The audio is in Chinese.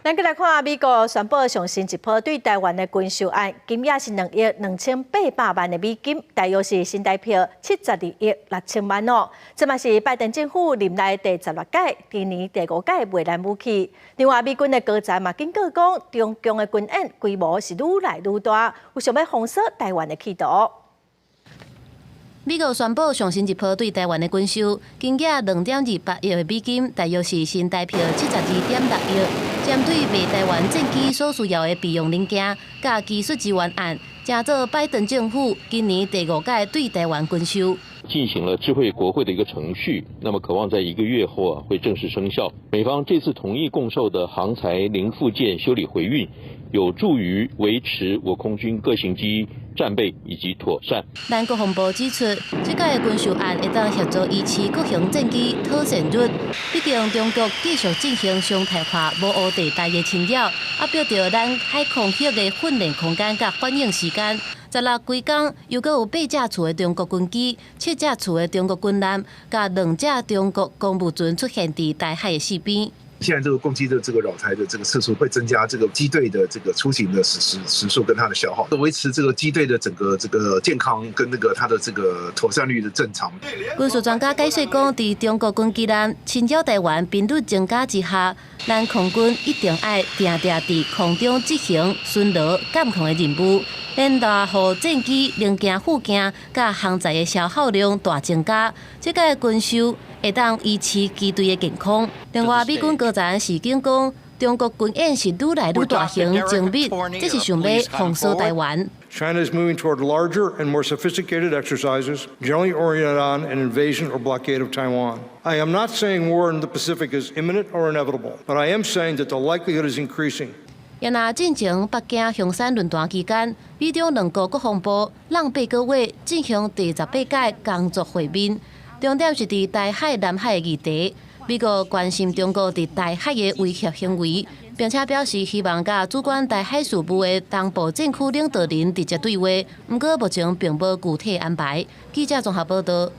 咱再来看美国宣布上新一波对台湾的军售案，金额是2亿2800万的美金，大约是新台币72亿6000万哦。这嘛是拜登政府任内第16届，今年第5届未来武器。另外，美军的高层嘛警告讲，中共的军演规模是愈来愈大，有想要封锁台湾的企图。美国宣布上新一波对台湾的军售，金额2.28亿的美金，大约是新台币72.6亿。针对卖台湾战机所需要的备用零件、甲技术支援案，正做拜登政府今年第5届对台湾军售。进行了智慧国会的一个程序，那么渴望在1个月后会正式生效。美方这次同意供售的航材零附件修理回运，有助于维持我空军各型机战备以及妥善。咱国防部指出，这届军售案会当协助维持各型战机讨胜率。毕竟中国继续进行常态化无乌地带的侵扰，表着咱海空域的训练空间甲反应时间。16几天，又搁有8架次的中国军机、7架次的中国军舰，甲2架中国公务船出现伫台海的四边。现在这个攻击的这个扰台的这个次数会增加这个机队的这个出行的时数跟它的消耗，维持这个机队的整个这个健康跟那个它的这个妥善率的正常。军事专家解释讲，伫中国军机舰侵扰台湾频率增加之下，咱空军一定要定伫空中执行巡逻监控的任务。连带互战机零件附件甲航材的消耗量大增加，这届军售会当维持机队的健康。另外，美军高层示警讲，中国军演是愈来愈大型精密，这是想要封锁台湾。China is moving toward larger and more sophisticated exercises, generally oriented on an invasion or blockade of Taiwan. I am not saying war in the Pacific is imminent or inevitable, but I am saying that the likelihood is increasing. 也那进前北京香山论坛期间，美中两国国防部让8个月进行第18届工作会面，重点是伫台海、南海的议题。美国关心中国伫台海的威胁行为，并且表示希望甲主管台海事务的东部战区领导人直接对话，不过目前并无具体安排。记者综合报道。